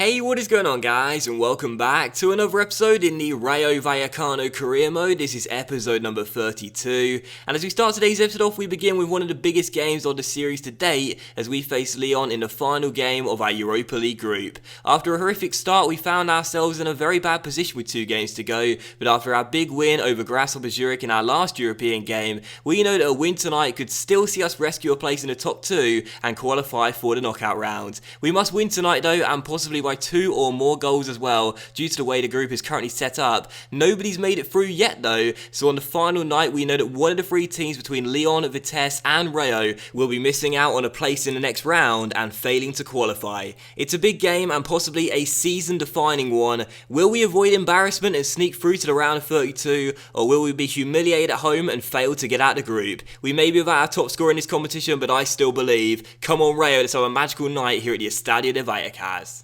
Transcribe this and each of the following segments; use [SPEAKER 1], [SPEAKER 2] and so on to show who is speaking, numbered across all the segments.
[SPEAKER 1] Hey, what is going on guys, and welcome back to another episode in the Rayo Vallecano career mode. This is episode number 32, and as we start today's episode off, we begin with one of the biggest games of the series to date as we face Lyon in the final game of our Europa League group. After a horrific start, we found ourselves in a very bad position with 2 games to go, but after our big win over Grasshopper Zurich in our last European game, we know that a win tonight could still see us rescue a place in the top 2 and qualify for the knockout round. We must win tonight though, and possibly by 2 or more goals as well, due to the way the group is currently set up. Nobody's made it through yet though, so on the final night we know that one of the 3 teams between Lyon, Vitesse and Rayo will be missing out on a place in the next round and failing to qualify. It's a big game and possibly a season defining one. Will we avoid embarrassment and sneak through to the round of 32, or will we be humiliated at home and fail to get out of the group? We may be without our top scorer in this competition, but I still believe. Come on Rayo, let's have a magical night here at the Estadio de Vallecas.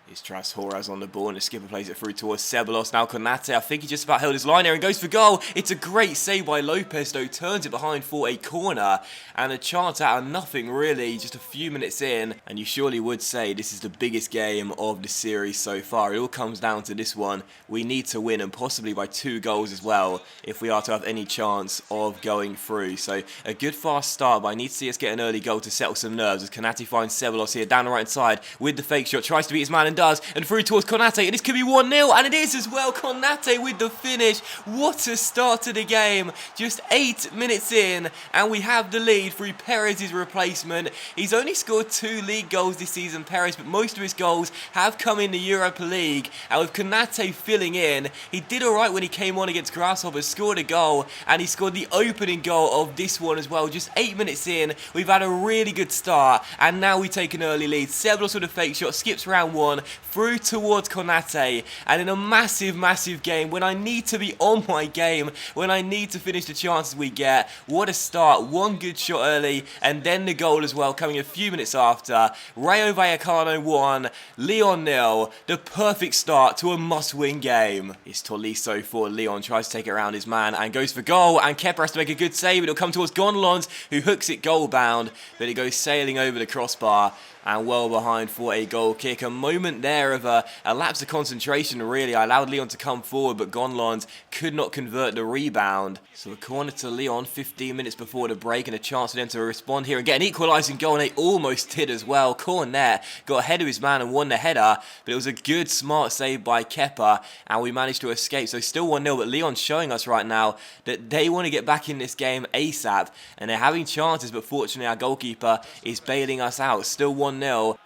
[SPEAKER 1] It's Tras Horaz on the ball and the skipper plays it through towards Ceballos. Now Konate, I think he just about held his line there and goes for goal. It's a great save by Lopez though, turns it behind for a corner and a chance out of nothing really, just a few minutes in, and you surely would say this is the biggest game of the series so far. It all comes down to this one. We need to win, and possibly by 2 goals as well if we are to have any chance of going through. So a good fast start, but I need to see us get an early goal to settle some nerves as Konate finds Ceballos here down the right side with the fake shot, tries to beat his man and does, and through towards Konate, and this could be 1-0, and it is as well. Konate with the finish. What a start to the game. Just 8 minutes in, and we have the lead through Perez's replacement. He's only scored 2 league goals this season, Perez, but most of his goals have come in the Europa League, and with Konate filling in, he did alright when he came on against Grasshoppers, scored a goal, and he scored the opening goal of this one as well. Just 8 minutes in, we've had a really good start, and now we take an early lead. Ceballos with a fake shot, skips round 1, through towards Konate, and in a massive game when I need to be on my game, when I need to finish the chances we get. What a start. 1 good shot early, and then the goal as well coming a few minutes after. Rayo Vallecano 1, Lyon 0. The perfect start to a must-win game. It's Tolisso for Lyon, tries to take it around his man and goes for goal, and Kepa has to make a good save. It'll come towards Gonlons, who hooks it goal bound, but it goes sailing over the crossbar and well behind for a goal kick. A moment there of a lapse of concentration really. I allowed Lyon to come forward, but Gonlons could not convert the rebound. So a corner to Lyon 15 minutes before the break, and a chance for them to respond here and get an equalising goal, and they almost did as well. Cornet got ahead of his man and won the header, but it was a good smart save by Kepa, and we managed to escape. So still 1-0, but Lyon's showing us right now that they want to get back in this game ASAP, and they're having chances, but fortunately our goalkeeper is bailing us out. Still 1-0,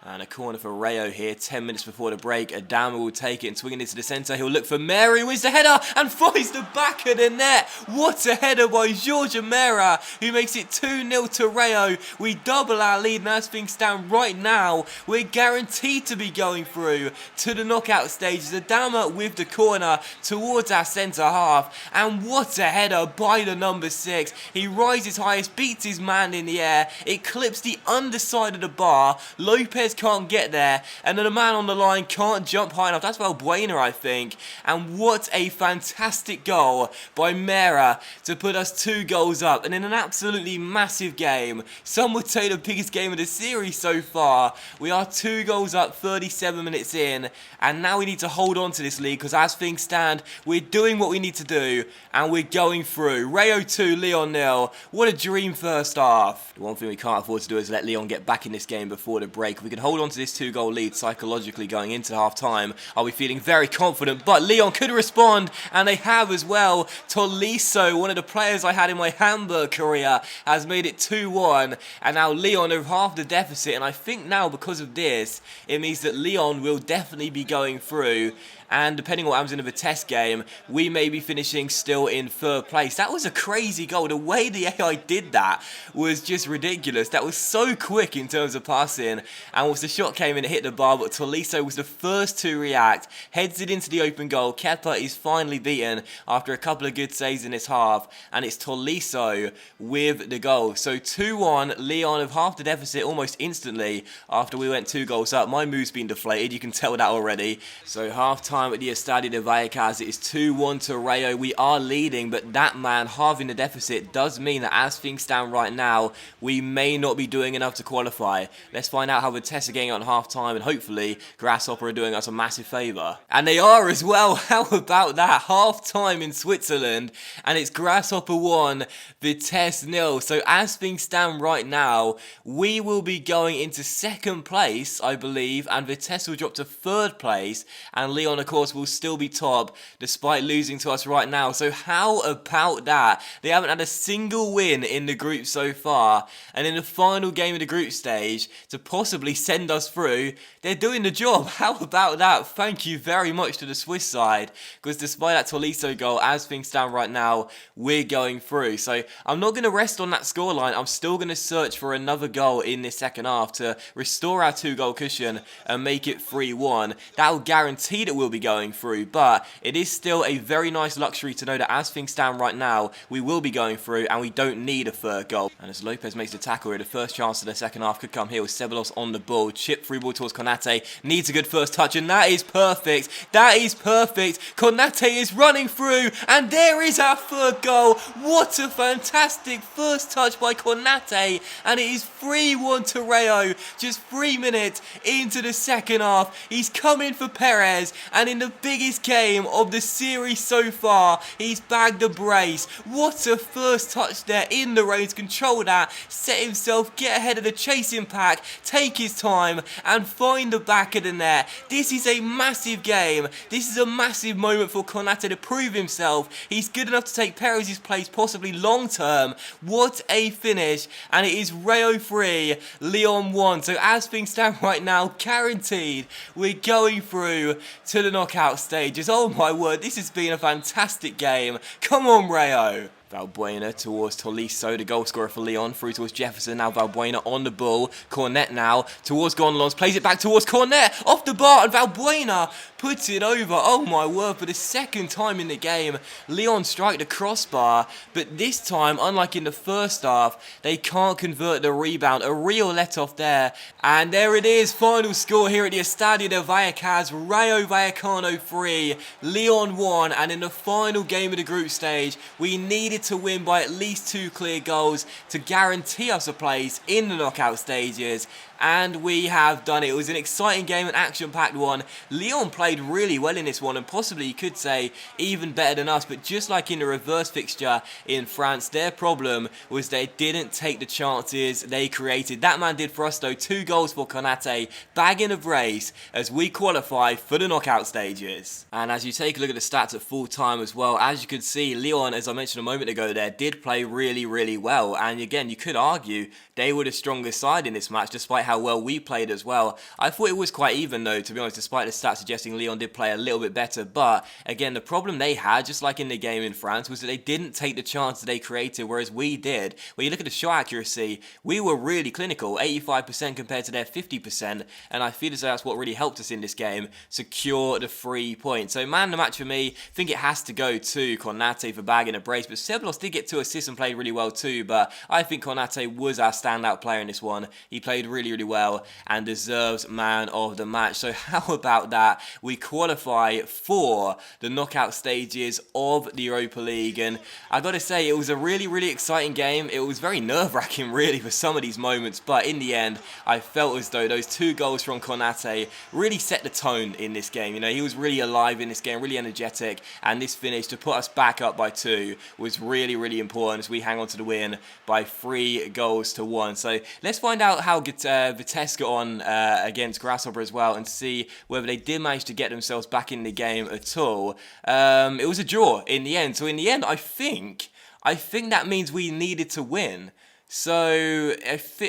[SPEAKER 1] and a corner for Rayo here 10 minutes before the break. Adama will take it and swing it into the centre. He'll look for Mary, wins the header and finds the back of the net. What a header by Jorge Mera, who makes it 2-0 to Rayo. We double our lead, and as things stand right now, we're guaranteed to be going through to the knockout stages. Adama with the corner towards our centre half, and what a header by the number 6. He rises highest, beats his man in the air. It clips the underside of the bar. Lopez can't get there, and then the man on the line can't jump high enough. That's Valbuena, I think. And what a fantastic goal by Mera to put us 2 goals up, and in an absolutely massive game. Some would say the biggest game of the series so far. We are 2 goals up 37 minutes in, and now we need to hold on to this lead, because as things stand, we're doing what we need to do, and we're going through. Rayo 2, Lyon 0. What a dream first half. The one thing we can't afford to do is let Lyon get back in this game before the break. If we can hold on to this 2-goal lead psychologically going into half-time, I'll be feeling very confident, but Lyon could respond, and they have as well. Tolisso, one of the players I had in my Hamburg career, has made it 2-1, and now Lyon have half the deficit, and I think now because of this, it means that Lyon will definitely be going through, and depending on what happens in the Vitesse game, we may be finishing still in 3rd place. That was a crazy goal. The way the AI did that was just ridiculous. That was so quick in terms of passing, and once the shot came in, it hit the bar, but Tolisso was the first to react, heads it into the open goal. Kepa is finally beaten after a couple of good saves in this half, and it's Tolisso with the goal. So 2-1, Lyon have half the deficit almost instantly after we went 2 goals up. My mood's been deflated, you can tell that already. So half-time time at the Estadio de Vallecas. It is 2-1 to Rayo. We are leading, but that man halving the deficit does mean that as things stand right now, we may not be doing enough to qualify. Let's find out how Vitesse Vitesse are getting on half-time, and hopefully Grasshopper are doing us a massive favour. And they are as well. How about that? Half-time in Switzerland, and it's Grasshopper 1, Vitesse 0. So as things stand right now, we will be going into second place, I believe, and Vitesse will drop to third place, and Lyon, of course, will still be top, despite losing to us right now. So how about that? They haven't had a single win in the group so far, and in the final game of the group stage, to possibly send us through, they're doing the job. How about that? Thank you very much to the Swiss side, because despite that Tolisso goal, as things stand right now, we're going through. So I'm not going to rest on that scoreline. I'm still going to search for another goal in this second half to restore our 2-goal cushion and make it 3-1. That will guarantee that we'll be going through, but it is still a very nice luxury to know that as things stand right now, we will be going through and we don't need a third goal. And as Lopez makes the tackle here, the first chance of the second half could come here with Ceballos on the ball. Chip through ball towards Konate, needs a good first touch, and that is perfect. That is perfect. Konate is running through, and there is our third goal. What a fantastic first touch by Konate, and it is 3-1 to Rayo, just 3 minutes into the second half. He's coming for Perez, and in the biggest game of the series so far, he's bagged a brace. What a first touch there in the range, control that, set himself, get ahead of the chasing pack, take his time, and find the back of the net. This is a massive game. This is a massive moment for Konate to prove himself. He's good enough to take Perez's place, possibly long term. What a finish, and it is Rayo 3, Lyon 1. So as things stand right now, guaranteed we're going through to the knockout stages. Oh my word, this has been a fantastic game. Come on, Rayo. Valbuena towards Tolisso, the goal scorer for Lyon, through towards Jefferson. Now Valbuena on the ball. Cornet now towards Gonlons, plays it back towards Cornet, off the bar, and Valbuena puts it over. Oh my word, for the second time in the game, Lyon strike the crossbar, but this time, unlike in the first half, they can't convert the rebound. A real let-off there, and there it is, final score here at the Estadio de Vallecas, Rayo Vallecano 3, Lyon 1, and in the final game of the group stage, we needed to win by at least 2 clear goals to guarantee us a place in the knockout stages, and we have done it. It was an exciting game, an action-packed one. Lyon played really well in this one, and possibly you could say even better than us, but just like in the reverse fixture in France, their problem was they didn't take the chances they created. That man did for us though. 2 goals for Konate, bagging a brace as we qualify for the knockout stages. And as you take a look at the stats at full time as well, as you can see, Lyon, as I mentioned a moment ago there, did play really, really well. And again, you could argue they were the strongest side in this match, despite how well we played as well. I thought it was quite even though, to be honest, despite the stats suggesting Lyon did play a little bit better. But again, the problem they had, just like in the game in France, was that they didn't take the chances they created, whereas we did. When you look at the shot accuracy, we were really clinical, 85% compared to their 50%, and I feel as though that's what really helped us in this game, secure the 3 points. So man of the match for me, I think it has to go to Konate for bagging a brace, but Ceballos did get 2 assists and played really well too, but I think Konate was our standout player in this one. He played really, really well and deserves man of the match. So how about that? We qualify for the knockout stages of the Europa League, and I gotta say, it was a really, really exciting game. It was very nerve-wracking really for some of these moments, but in the end, I felt as though those 2 goals from Konate really set the tone in this game. You know, he was really alive in this game, really energetic, and this finish to put us back up by 2 was really, really important as we hang on to the win by 3 goals to 1. So let's find out how Vitesse got on against Grasshopper as well, and see whether they did manage to get themselves back in the game at all. It was a draw in the end. So in the end, I think that means we needed to win. So,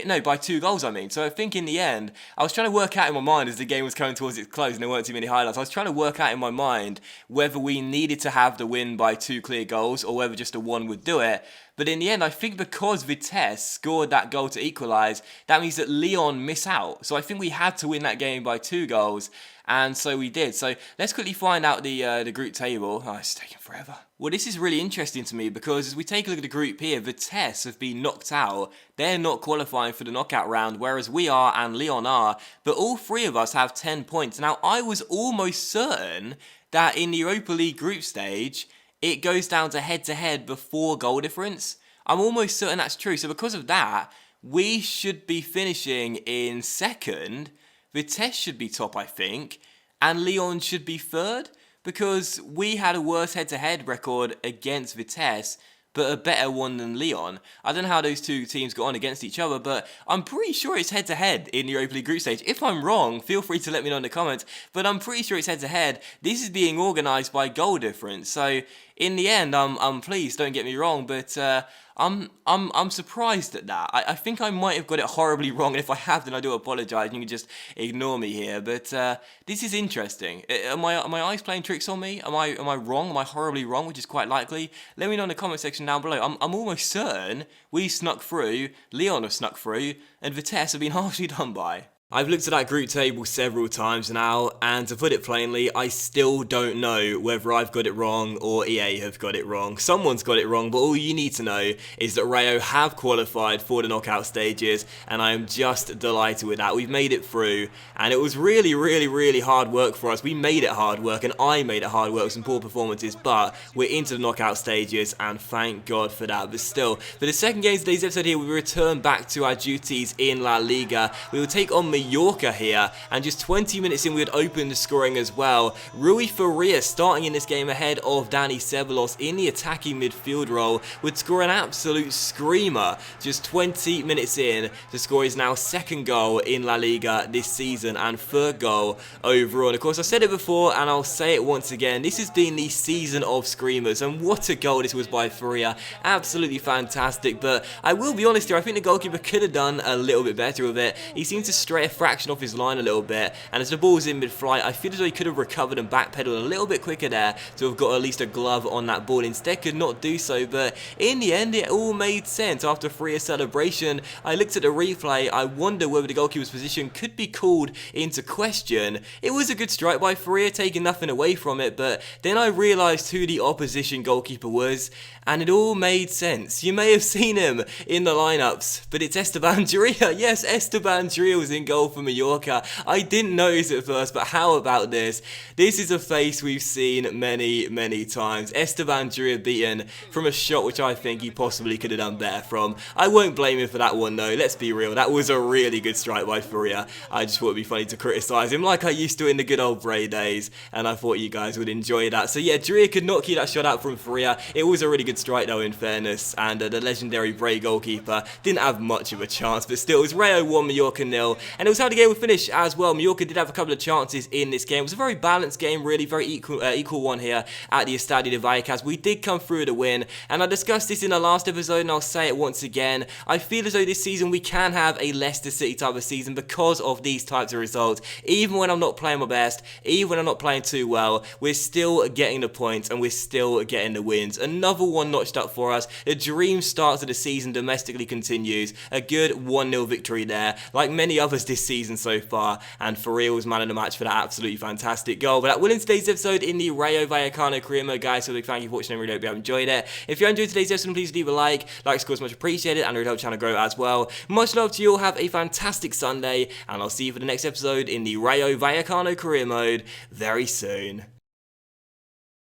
[SPEAKER 1] no, by 2 goals I mean. So I think in the end, I was trying to work out in my mind as the game was coming towards its close and there weren't too many highlights. I was trying to work out in my mind whether we needed to have the win by 2 clear goals or whether just a 1 would do it. But in the end, I think because Vitesse scored that goal to equalise, that means that Lyon miss out. So I think we had to win that game by 2 goals, and so we did. So let's quickly find out the group table. Oh, it's taking forever. Well, this is really interesting to me because as we take a look at the group here, Vitesse have been knocked out. They're not qualifying for the knockout round, whereas we are and Lyon are. But all 3 of us have 10 points. Now, I was almost certain that in the Europa League group stage, it goes down to head-to-head before goal difference. I'm almost certain that's true. So because of that, we should be finishing in second. Vitesse should be top, I think, and Lyon should be third, because we had a worse head-to-head record against Vitesse, but a better one than Lyon. I don't know how those two teams got on against each other, but I'm pretty sure it's head-to-head in the Europa League group stage. If I'm wrong, feel free to let me know in the comments, but I'm pretty sure it's head-to-head. This is being organised by goal difference, so in the end, I'm pleased, don't get me wrong, but I'm surprised at that. I think I might have got it horribly wrong, and if I have, then I do apologise. You can just ignore me here. But this is interesting. Are my eyes playing tricks on me? Am I wrong? Am I horribly wrong? Which is quite likely. Let me know in the comment section down below. I'm almost certain we snuck through, Lyon have snuck through, and Vitesse have been harshly done by. I've looked at that group table several times now, and to put it plainly, I still don't know whether I've got it wrong or EA have got it wrong. Someone's got it wrong, but all you need to know is that Rayo have qualified for the knockout stages, and I am just delighted with that. We've made it through, and it was really, really, really hard work for us. We made it hard work, and I made it hard work with some poor performances, but we're into the knockout stages, and thank God for that. But still, for the second game of today's episode here, we return back to our duties in La Liga. We will take on Mallorca here, and just 20 minutes in we would open the scoring as well. Rui Faria starting in this game ahead of Dani Ceballos in the attacking midfield role would score an absolute screamer just 20 minutes in to score his now second goal in La Liga this season and third goal overall. And of course, I said it before and I'll say it once again, this has been the season of screamers, and what a goal this was by Faria. Absolutely fantastic, but I will be honest here, I think the goalkeeper could have done a little bit better with it. He seemed to stray a fraction off his line a little bit, and as the ball was in mid-flight, I feel as though he could have recovered and backpedaled a little bit quicker there to have got at least a glove on that ball. Instead, could not do so, but in the end, it all made sense. After Faria's celebration, I looked at the replay. I wonder whether the goalkeeper's position could be called into question. It was a good strike by Faria, taking nothing away from it, but then I realised who the opposition goalkeeper was, and it all made sense. You may have seen him in the lineups, but it's Esteban Giria. Yes, Esteban Giria was in goal for Mallorca. I didn't notice it first, but how about this? This is a face we've seen many, many times. Esteban Giria beaten from a shot which I think he possibly could have done better from. I won't blame him for that one though, let's be real. That was a really good strike by Faria. I just thought it'd be funny to criticise him like I used to in the good old Bray days, and I thought you guys would enjoy that. So yeah, Giria could not keep that shot out from Faria. It was a really good strike though, in fairness, and the legendary Bray goalkeeper didn't have much of a chance, but still, it was Rayo 1, Mallorca 0, and it was how the game would finish as well. Mallorca did have a couple of chances in this game. It was a very balanced game, really, very equal one here at the Estadio de Vallecano. We did come through the win, and I discussed this in the last episode, and I'll say it once again. I feel as though this season we can have a Leicester City type of season because of these types of results. Even when I'm not playing my best, even when I'm not playing too well, we're still getting the points, and we're still getting the wins. Another one notched up for us. The dream start to the season domestically continues. A good 1-0 victory there, like many others this season so far, and Faria was man of the match for that absolutely fantastic goal. But that will end today's episode in the Rayo Vallecano career mode, guys. So big thank you for watching, and really hope you have enjoyed it. If you enjoyed today's episode, please leave a like. Likes, of course, much appreciated, and it would help the channel grow as well. Much love to you all. Have a fantastic Sunday, and I'll see you for the next episode in the Rayo Vallecano career mode very soon.